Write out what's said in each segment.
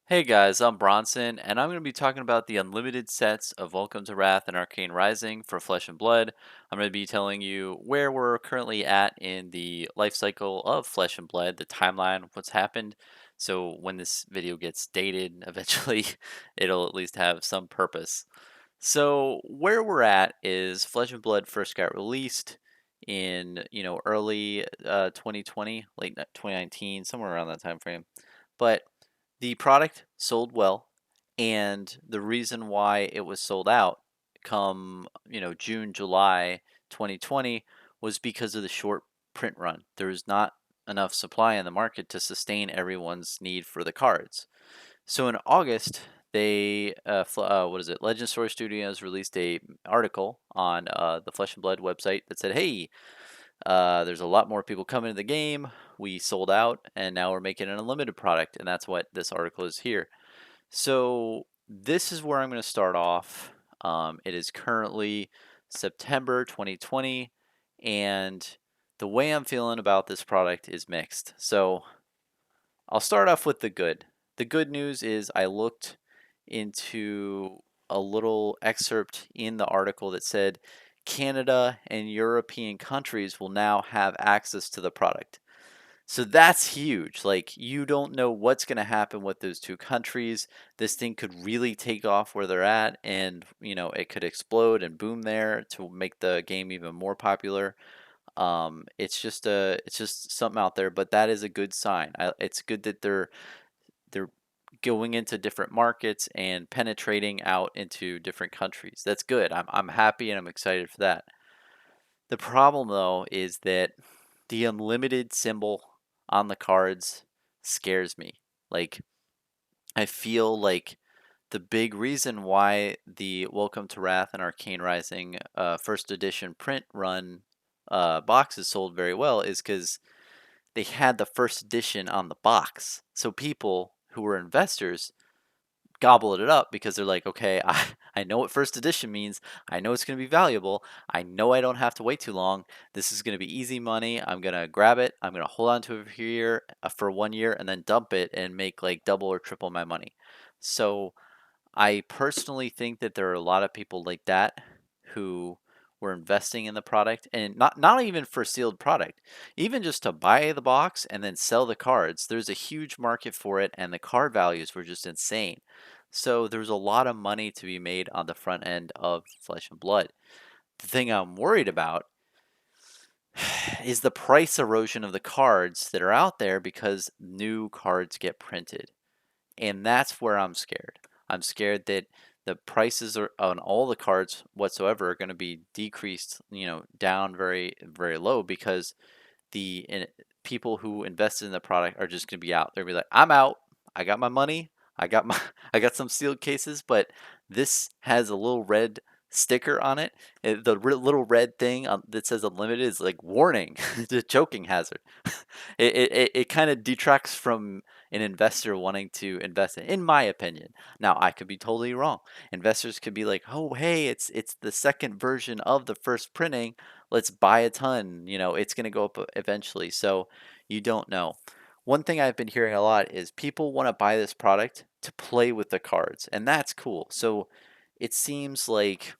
Hey guys, I'm Bronson, and I'm going to be talking about the unlimited sets of Welcome to Wrath and Arcane Rising for Flesh and Blood. I'm going to be telling you where we're currently at in the life cycle of Flesh and Blood, the timeline, what's happened. So when this video gets dated, eventually it'll at least have some purpose. So where we're at is Flesh and Blood first got released in, early 2020, 2019, somewhere around that time frame. But the product sold well, and the reason why it was sold out come, June, July 2020 was because of the short print run. There was not enough supply in the market to sustain everyone's need for the cards. So in August, what is it? Legend Story Studios released a article on the Flesh and Blood website that said, "Hey, there's a lot more people coming to the game. We sold out, and now we're making an unlimited product," and that's what this article is here. So this is where I'm going to start off. It is currently September 2020, and the way I'm feeling about this product is mixed. So I'll start off with the good. The good news is I looked into a little excerpt in the article that said Canada and European countries will now have access to the product. So that's huge. Like, you don't know what's going to happen with those two countries. This thing could really take off where they're at, and it could explode and boom there to make the game even more popular. It's just something out there, but that is a good sign. It's good that they're going into different markets and penetrating out into different countries. That's good. I'm happy and I'm excited for that. The problem though is that the unlimited symbol on the cards scares me. Like, I feel like the big reason why the Welcome to Wrath and Arcane Rising first edition print run boxes sold very well is because they had the first edition on the box. So people who were investors gobbled it up because they're like, okay, I know what first edition means. I know it's going to be valuable. I know I don't have to wait too long. This is going to be easy money. I'm going to grab it. I'm going to hold on to it here for 1 year and then dump it and make like double or triple my money. So I personally think that there are a lot of people like that who were investing in the product, and not even for sealed product, even just to buy the box and then sell the cards. There's a huge market for it, and the card values were just insane. So there's a lot of money to be made on the front end of Flesh and Blood. The thing I'm worried about is the price erosion of the cards that are out there because new cards get printed. And that's where I'm scared. I'm scared that the prices on all the cards whatsoever are going to be decreased, down very, very low because people who invested in the product are just going to be out. They're going to be like, I'm out. I got my money. I got some sealed cases, but this has a little red sticker on it. The little red thing that says unlimited is like warning, it's a choking hazard. It kind of detracts from an investor wanting to invest in my opinion. Now, I could be totally wrong. Investors could be like, "Oh, hey, it's the second version of the first printing. Let's buy a ton. It's going to go up eventually." So, you don't know. One thing I've been hearing a lot is people want to buy this product to play with the cards, and that's cool. So, it seems like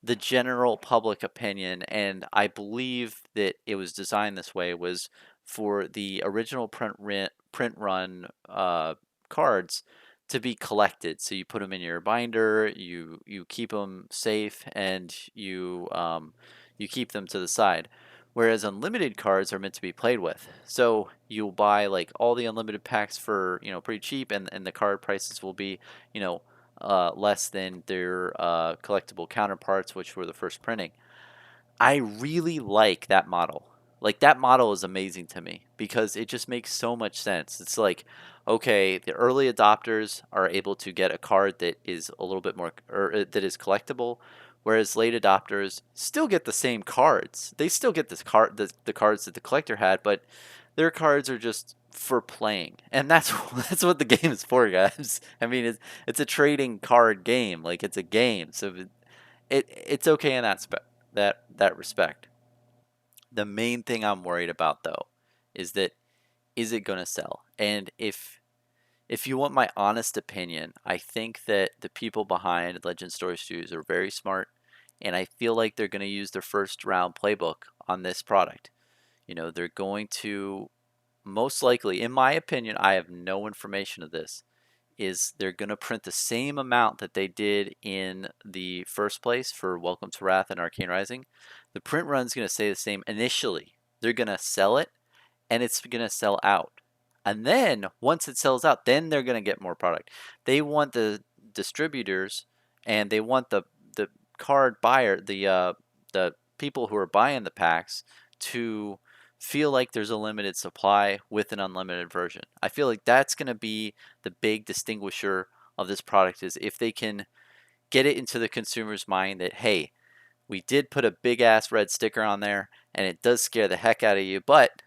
the general public opinion, and I believe that it was designed this way, was for the original print run cards to be collected. So you put them in your binder, you keep them safe, and you keep them to the side. Whereas unlimited cards are meant to be played with. So you'll buy like all the unlimited packs for pretty cheap, and the card prices will be you know less than their collectible counterparts, which were the first printing. I really like that model. Like, that model is amazing to me because it just makes so much sense. It's like, okay, the early adopters are able to get a card that is a little bit more, or that is collectible, whereas late adopters still get the same cards. They still get the cards that the collector had, but their cards are just for playing, and that's that's what the game is for, guys. I mean, it's a trading card game. Like, it's a game, so it's okay in that respect. The main thing I'm worried about though is that, is it going to sell? And if If you want my honest opinion, I think that the people behind Legend Story Studios are very smart, and I feel like they're going to use their first round playbook on this product. They're going to most likely, in my opinion, I have no information of this, is they're going to print the same amount that they did in the first place for Welcome to Wrath and Arcane Rising. The print run's going to stay the same initially. They're going to sell it and it's going to sell out. And then once it sells out, then they're going to get more product. They want the distributors and they want the card buyer, the people who are buying the packs to feel like there's a limited supply with an unlimited version. I feel like that's going to be the big distinguisher of this product is if they can get it into the consumer's mind that, hey, we did put a big ass red sticker on there and it does scare the heck out of you, but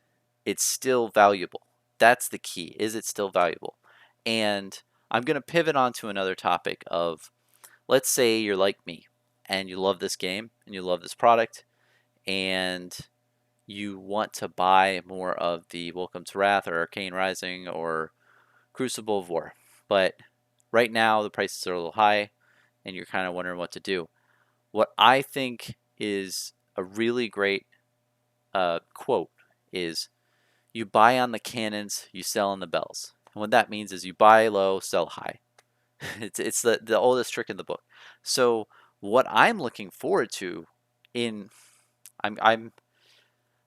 it's still valuable. That's the key. Is it still valuable? And I'm going to pivot on to another topic of, let's say you're like me and you love this game and you love this product and you want to buy more of the Welcome to Wrath or Arcane Rising or Crucible of War. But right now the prices are a little high and you're kind of wondering what to do. What I think is a really great quote is you buy on the cannons, you sell on the bells. And what that means is you buy low, sell high. It's the oldest trick in the book. So what I'm looking forward to in I'm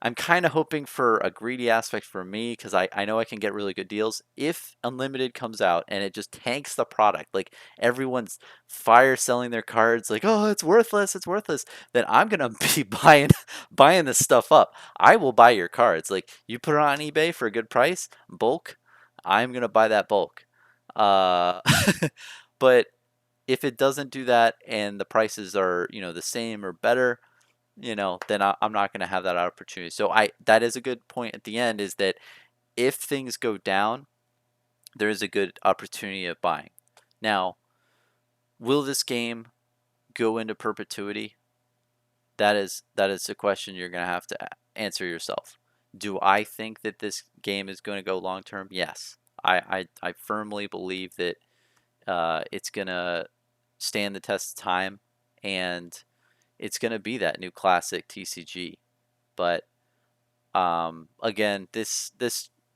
I'm kind of hoping for a greedy aspect for me because I know I can get really good deals. If Unlimited comes out and it just tanks the product, like everyone's fire selling their cards, like, oh, it's worthless, then I'm gonna be buying this stuff up. I will buy your cards. Like you put it on eBay for a good price, bulk, I'm gonna buy that bulk. Uh, but if it doesn't do that and the prices are, the same or better, then I'm not going to have that opportunity. So that is a good point at the end is that if things go down, there is a good opportunity of buying. Now, will this game go into perpetuity? That is a question you're going to have to answer yourself. Do I think that this game is going to go long term? Yes. I firmly believe that it's going to stand the test of time and it's going to be that new classic TCG. But again, this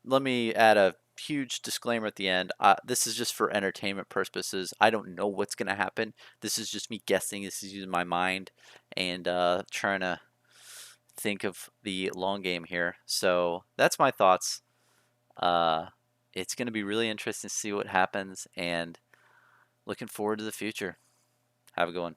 let me add a huge disclaimer at the end. This is just for entertainment purposes. I don't know what's gonna happen. This is just me guessing. This is using my mind and trying to think of the long game here. So that's my thoughts. Uh, it's gonna be really interesting to see what happens, and looking forward to the future. Have a good one.